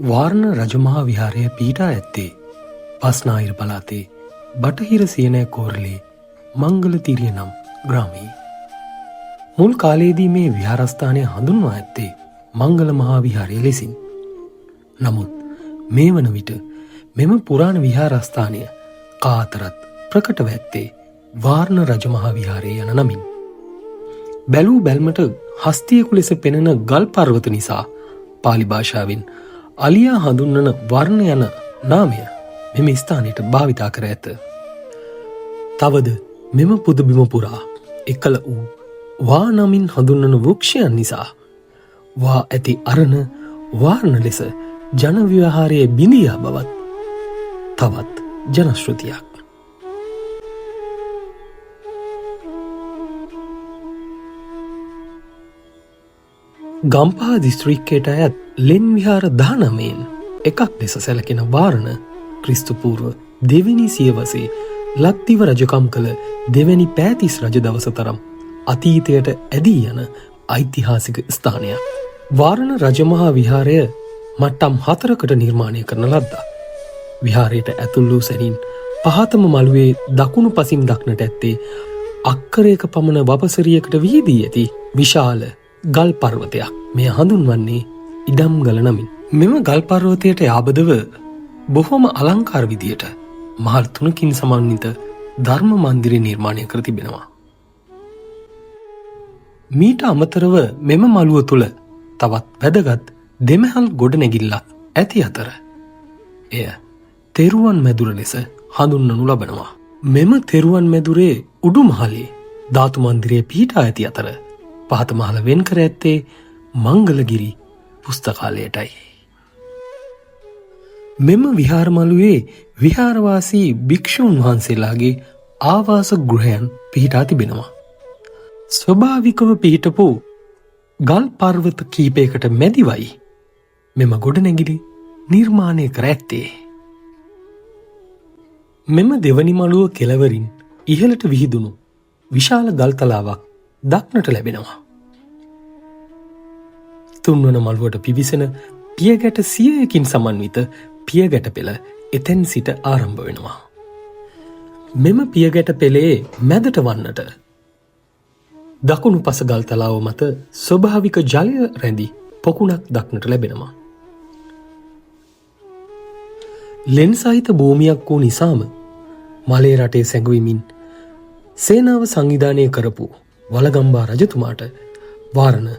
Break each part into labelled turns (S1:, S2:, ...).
S1: වාරණ රජමහා විහාරය පිහිටා ඇත්තේ පස්නාහිර පළාතේ බටහිර සියනෑ කෝරළේ මංගලතිරිය නම් ග්‍රාමයේ. මුල් කාලයේදී මේ විහාරස්ථානය හඳුන්වා ඇත්තේ මංගල මහා විහාරය ලෙසින්. නමුත් මේ වන විට මෙම පුරාණ විහාරස්ථානය කාතරත් ප්‍රකටව ඇත්තේ වාරණ රජමහා විහාරය යන නමින්. බැලූ බැල්මට හස්තියෙකු ලෙස පෙනෙන ගල් පර්වත නිසා පාලි භාෂාවෙන් අලියා හඳුන්වන වර්ණ යන නාමය මෙම ස්ථානයට භාවිතා කර ඇත. තවද මෙම පුදබිම පුරා එකල වූ වා නමින් හඳුන්වන වෘක්ෂයන් නිසා වා ඇති අරණ වාරණ ලෙස ජනව්‍යවහාරයේ බිඳියා බවත් තවත් ජනශ්‍රුතියක්. ගම්පහ දිස්ත්‍රික්කයට අයත් ලෙන් විහාර 19න් එකක් ලෙස සැලකෙන වාරණ ක්‍රිස්තුපූර්ව දෙවැනි සියවසේ ලක්දිව රජකම් කළ දෙවැනි පෑතිස් රජ දවස තරම් අතීතයට ඇදී යන ඓතිහාසික ස්ථානයක්. වාරණ රජමහා විහාරය මට්ටම් 4කට නිර්මාණය කරන ලද්දා. විහාරයට ඇතුල් වූ සැනින් පහතම මළුවේ දකුණු පසින් දක්නට ඇත්තේ අක්කරයක පමණ වපසරියකට විහිදී ඇති විශාල ගල් පර්වතයක්. මෙය හඳුන්වන්නේ ඉඩම්ගල නමින්. මෙම ගල් පර්වතයට යාබදව බොහොම අලංකාර විදියට මහල් 3කින් සමන්විත ධර්ම මන්දිරය නිර්මාණය කර තිබෙනවා. මීට අමතරව මෙම මළුව තුළ තවත් වැදගත් දෙමහල් ගොඩනැගිල්ලක් ඇති අතර එය තෙරුවන් මැදුර ලෙස හඳුන්වනු ලබනවා. මෙම තෙරුවන් මැදුරේ උඩු මහලේ ධාතු මන්දිරය පිහිටා ඇති අතර පහත මහල වෙන් කර ඇත්තේ මංගලගිරි පුස්තකාලයටයි. මෙම විහාරමළුවේ විහාරවාසී භික්ෂූන් වහන්සේලාගේ ආවාස ගෘහයන් පිහිටා තිබෙනවා. ස්වභාවිකව පිහිටපු ගල් පර්වත කීපයකට මැදිවයි මෙම ගොඩනැගිලි නිර්මාණය කර ඇත්තේ. මෙම දෙවනි මළුව කෙළවරින් ඉහළට විහිදුණු විශාල ගල්තලාවක් දක්නට ලැබෙනවා. තුන්වන මළුවට පිවිසෙන පියගැට 100කින් සමන්විත පියගැට පෙළ එතැන් සිට ආරම්භ වෙනවා. මෙම පියගැට පෙළේ මැදට වන්නට දකුණු පස ගල්තලාව මත ස්වභාවික ජලය රැඳි පොකුණක් දක්නට ලැබෙනවා. ලෙන් සහිත භූමියක් වූ නිසාම මලේ රටේ සැඟවිමින් සේනාව සංවිධානය කරපු වලගම්බා රජතුමාට වාරණ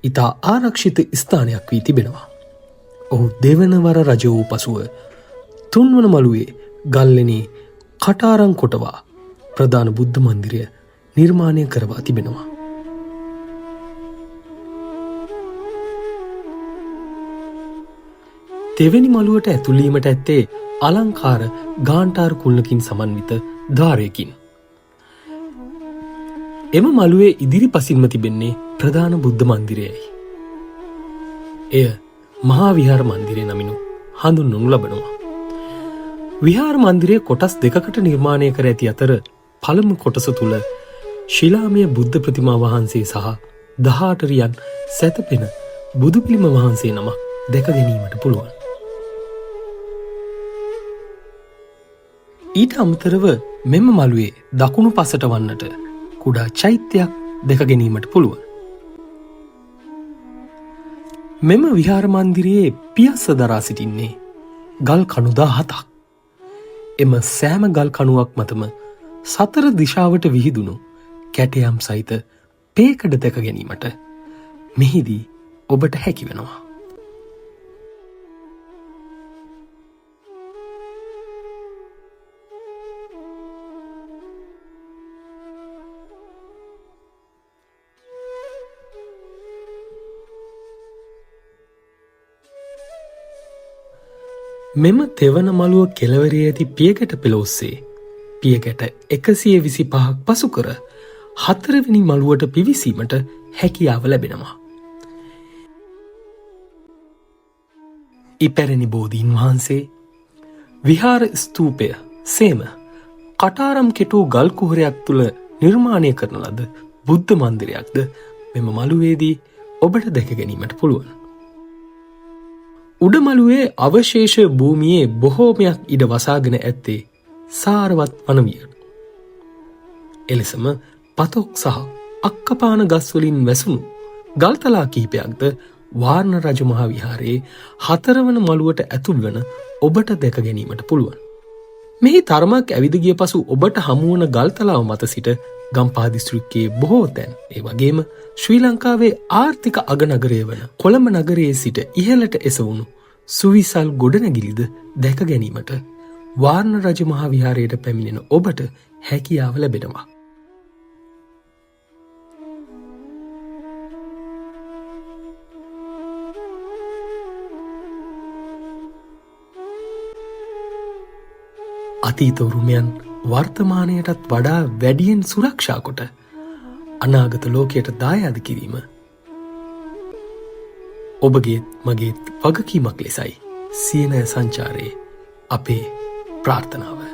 S1: ඉතා ආරක්ෂිත ස්ථානයක් වී තිබෙනවා. ඔහු දෙවනවර රජ වූ පසුව තුන්වන මළුවේ ගල්ලෙනේ කටාරම් කොටවා ප්‍රධාන බුද්ධ මන්දිරය නිර්මාණය කරවා තිබෙනවා. තෙවැනි මළුවට ඇතුළීමට ඇත්තේ අලංකාර ගාන්ටාර කුල්ලකින් සමන්විත ද්වාරයකින්. එම මළුවේ ඉදිරි පසින්ම තිබෙන්නේ ප්‍රධාන බුද්ධ මන්දිරයයි. එය මහා විහාර මන්දිරය නමිනු හඳුන්වනු ලබනවා. විහාර මන්දිරය කොටස් දෙකකට නිර්මාණය කර ඇති අතර පළමු කොටස තුළ ශිලාමය බුද්ධ ප්‍රතිමා වහන්සේ සහ 18 රියන් සැතපෙන බුදු පිළිම වහන්සේ නමක් දැක ගැනීමට පුළුවන්. ඊට අමතරව මෙම මළුවේ දකුණු පසට වන්නට කුඩා චෛත්‍යයක් දැක ගැනීමට පුළුවන්. මෙම විහාර මන්දිරයේ පියස්ස දරා සිටින්නේ ගල් කණු 17ක්. එම සෑම ගල් කණුවක් මතම 4 දිශාවට විහිදුණු කැටයම් සහිත පේකඩ දැක ගැනීමට මෙහිදී ඔබට හැකි වෙනවා. මෙම තෙවන මළුව කෙළවරේ ඇති පියගැට පෙළ ඔස්සේ පියගැට 125ක් පසු කර 4 වෙනි මළුවට පිවිසීමට හැකියාව ලැබෙනවා. ඉපැරණි බෝධීන් වහන්සේ විහාර ස්තූපය සේම කටාරම් කෙටූ ගල් කුහරයක් තුළ නිර්මාණය කරන ලද බුද්ධ මන්දිරයක්ද මෙම මළුවේදී ඔබට දැක ගැනීමට පුළුවන්. උඩමළුවේ අවශේෂ භූමියේ බොහෝමයක් ඉඩ වසාගෙන ඇත්තේ සාරවත් වනවියට. එලෙසම පතොක් සහ අක්කපාන ගස්වලින් වැසුණු ගල්තලා කීපයක්ද වාරණ රජමහා විහාරයේ 4 වන මළුවට ඇතුල් වන ඔබට දැක ගැනීමට පුළුවන්. මෙහි තරමක් ඇවිද ගිය පසු ඔබට හමුවන ගල්තලාව මත සිට ගම්පහ දිස්ත්‍රික්කයේ බොහෝ තැන්, ඒ වගේම ශ්‍රී ලංකාවේ ආර්ථික අගනගරය වන කොළඹ නගරයේ සිට ඉහළට එසවුණු සුවිසල් ගොඩනැගිලිද දැක ගැනීමට වාරණ රජමහා විහාරයට පැමිණෙන ඔබට හැකියාව ලැබෙනවා. අතීත උරුමයන් වර්තමානයටත් වඩා වැඩියෙන් සුරක්ෂා කොට අනාගත ලෝකයට දායාද කිරීම ඔබගේත් මගේත් වගකීමක් ලෙසයි සියනෑ සංචාරයේ අපේ ප්‍රාර්ථනාව.